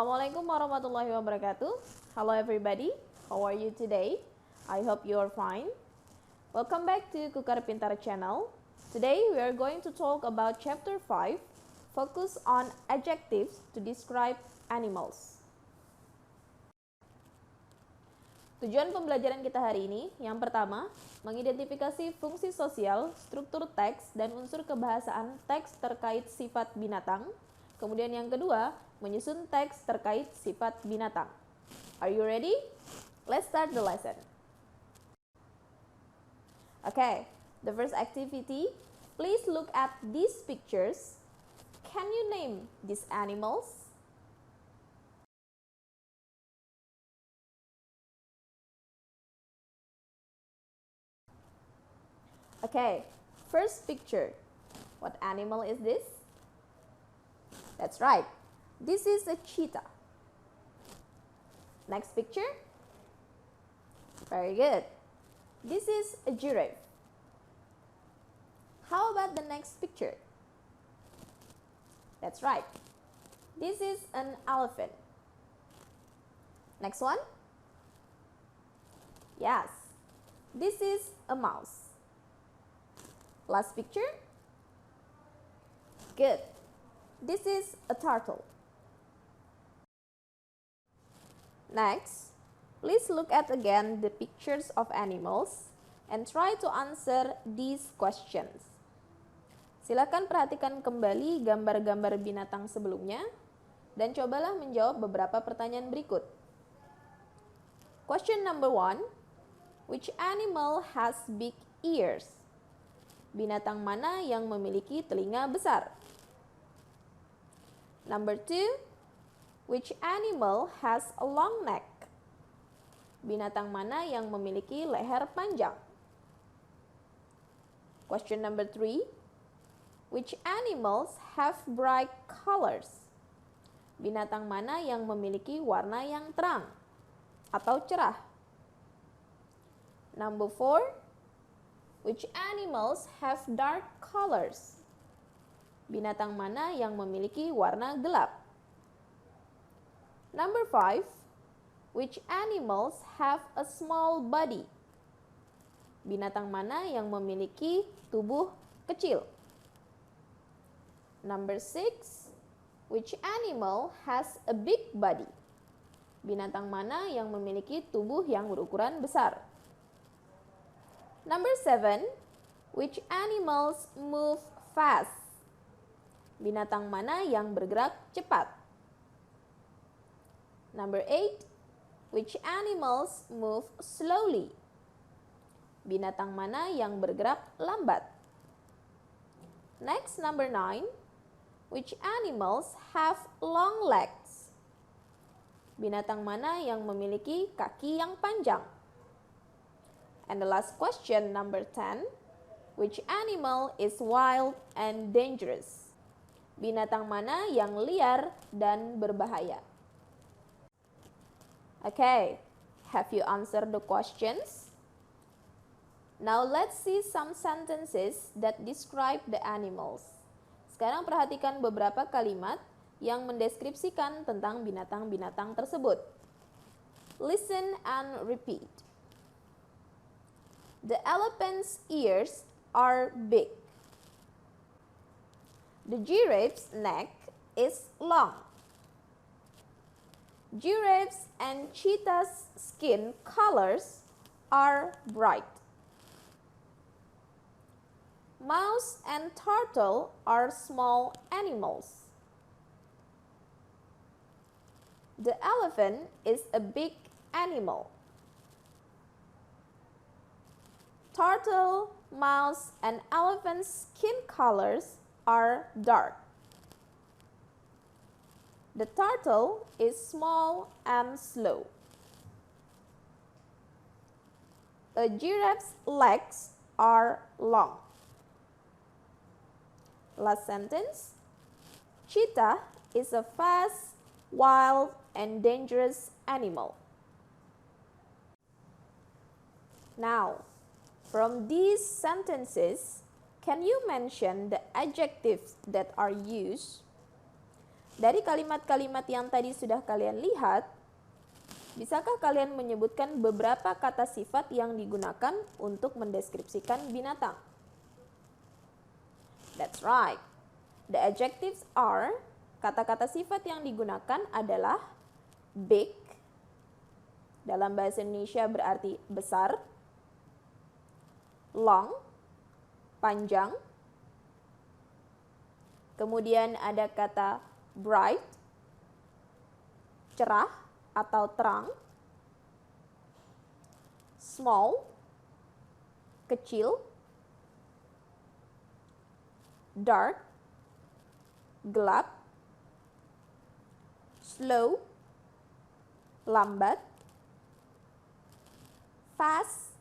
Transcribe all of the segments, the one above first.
Assalamualaikum warahmatullahi wabarakatuh. Hello everybody, how are you today? I hope you are fine. Welcome back to Kukar Pintar channel. Today we are going to talk about chapter 5, focus on adjectives to describe animals. Tujuan pembelajaran kita hari ini, yang pertama, mengidentifikasi fungsi sosial, struktur teks, dan unsur kebahasaan teks terkait sifat binatang. Kemudian yang kedua, menyusun teks terkait sifat binatang. Are you ready? Let's start the lesson. Okay, the first activity, please look at these pictures. Can you name these animals? Okay, first picture. What animal is this? That's right. This is a cheetah. Next picture. Very good. This is a giraffe. How about the next picture? That's right. This is an elephant. Next one. Yes. This is a mouse. Last picture. Good. This is a turtle. Next, please look at again the pictures of animals and try to answer these questions. Silakan perhatikan kembali gambar-gambar binatang sebelumnya dan cobalah menjawab beberapa pertanyaan berikut. Question number 1. Which animal has big ears? Binatang mana yang memiliki telinga besar? Number 2. Which animal has a long neck? Binatang mana yang memiliki leher panjang? Question number 3. Which animals have bright colors? Binatang mana yang memiliki warna yang terang atau cerah? Number 4. Which animals have dark colors? Binatang mana yang memiliki warna gelap? Number 5. Which animals have a small body? Binatang mana yang memiliki tubuh kecil? Number 6. Which animal has a big body? Binatang mana yang memiliki tubuh yang berukuran besar? Number 7. Which animals move fast? Binatang mana yang bergerak cepat? Number 8. Which animals move slowly? Binatang mana yang bergerak lambat? Next, number 9. Which animals have long legs? Binatang mana yang memiliki kaki yang panjang? And the last question, number 10. Which animal is wild and dangerous? Binatang mana yang liar dan berbahaya? Okay, have you answered the questions? Now let's see some sentences that describe the animals. Sekarang perhatikan beberapa kalimat yang mendeskripsikan tentang binatang-binatang tersebut. Listen and repeat. The elephant's ears are big. The giraffe's neck is long. Giraffes and cheetahs' skin colors are bright. Mouse and turtle are small animals. The elephant is a big animal. Turtle, mouse, and elephant's skin colors are dark. The turtle is small and slow. A giraffe's legs are long. Last sentence. Cheetah is a fast, wild, and dangerous animal. Now, from these sentences, can you mention the adjectives that are used? Dari kalimat-kalimat yang tadi sudah kalian lihat, bisakah kalian menyebutkan beberapa kata sifat yang digunakan untuk mendeskripsikan binatang? That's right. The adjectives are, kata-kata sifat yang digunakan adalah big, dalam bahasa Indonesia berarti besar, long, panjang, kemudian ada kata bright, cerah atau terang, small, kecil, dark, gelap, slow, lambat, fast,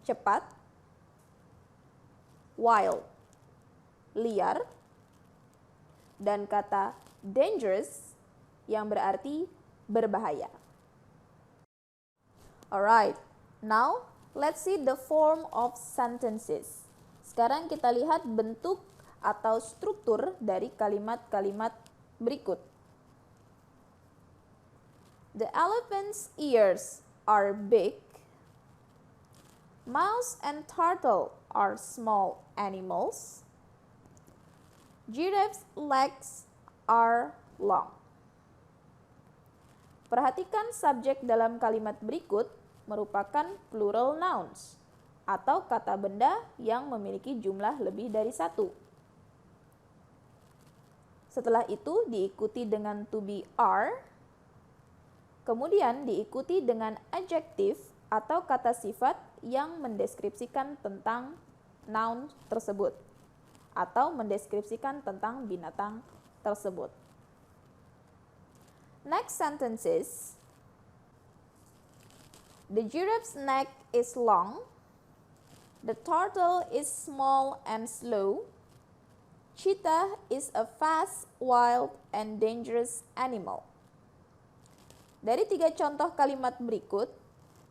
cepat, wild, liar, dan kata dangerous yang berarti berbahaya. Alright, now let's see the form of sentences. Sekarang kita lihat bentuk atau struktur dari kalimat-kalimat berikut. The elephant's ears are big. Mouse and turtle are small animals. Giraffe's legs are long. Perhatikan subjek dalam kalimat berikut merupakan plural nouns atau kata benda yang memiliki jumlah lebih dari satu. Setelah itu diikuti dengan to be are, kemudian diikuti dengan adjective atau kata sifat yang mendeskripsikan tentang noun tersebut atau mendeskripsikan tentang binatang tersebut. Next sentences. The giraffe's neck is long. The turtle is small and slow. Cheetah is a fast, wild, and dangerous animal. Dari 3 contoh kalimat berikut,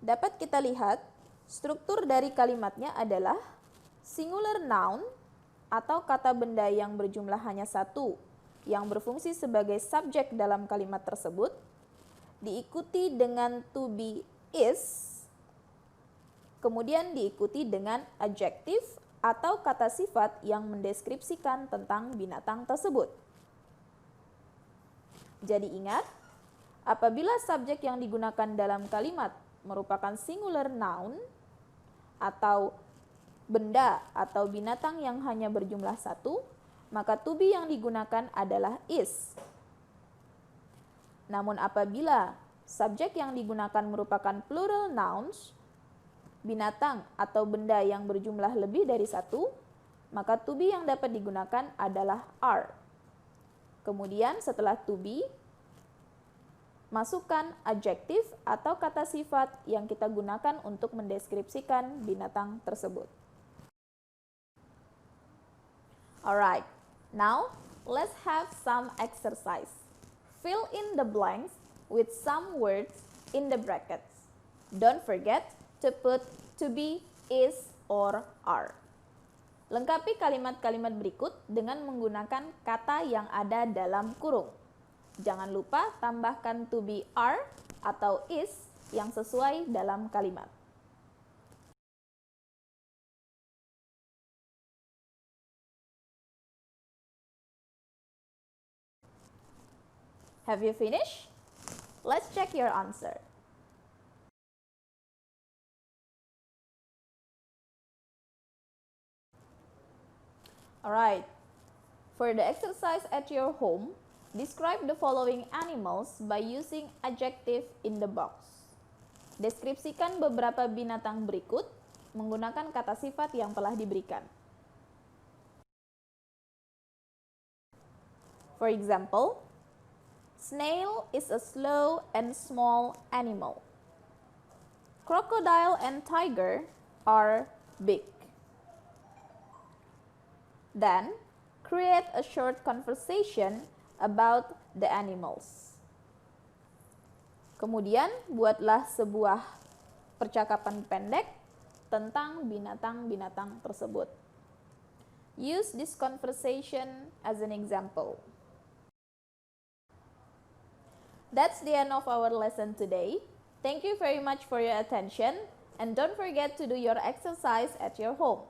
dapat kita lihat struktur dari kalimatnya adalah singular noun atau kata benda yang berjumlah hanya satu yang berfungsi sebagai subjek dalam kalimat tersebut, diikuti dengan to be is, kemudian diikuti dengan adjective atau kata sifat yang mendeskripsikan tentang binatang tersebut. Jadi ingat, apabila subjek yang digunakan dalam kalimat merupakan singular noun atau benda atau binatang yang hanya berjumlah satu, maka to be yang digunakan adalah is. Namun apabila subjek yang digunakan merupakan plural nouns, binatang atau benda yang berjumlah lebih dari satu, maka to be yang dapat digunakan adalah are. Kemudian setelah to be, masukkan adjective atau kata sifat yang kita gunakan untuk mendeskripsikan binatang tersebut. Alright, now let's have some exercise. Fill in the blanks with some words in the brackets. Don't forget to put to be, is, or are. Lengkapi kalimat-kalimat berikut dengan menggunakan kata yang ada dalam kurung. Jangan lupa tambahkan to be, are, atau is yang sesuai dalam kalimat. Have you finished? Let's check your answer. Alright, for the exercise at your home, describe the following animals by using adjective in the box. Deskripsikan beberapa binatang berikut menggunakan kata sifat yang telah diberikan. For example, snail is a slow and small animal. Crocodile and tiger are big. Then, create a short conversation about the animals. Kemudian, buatlah sebuah percakapan pendek tentang binatang-binatang tersebut. Use this conversation as an example. That's the end of our lesson today. Thank you very much for your attention, and don't forget to do your exercise at your home.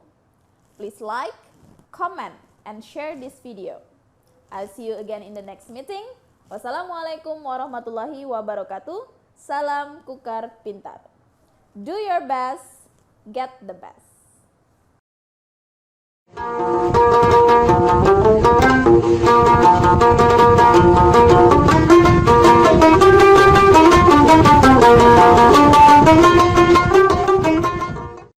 Please like, comment, and share this video. I'll see you again in the next meeting. Wassalamualaikum warahmatullahi wabarakatuh. Salam Kukar Pintar. Do your best, get the best.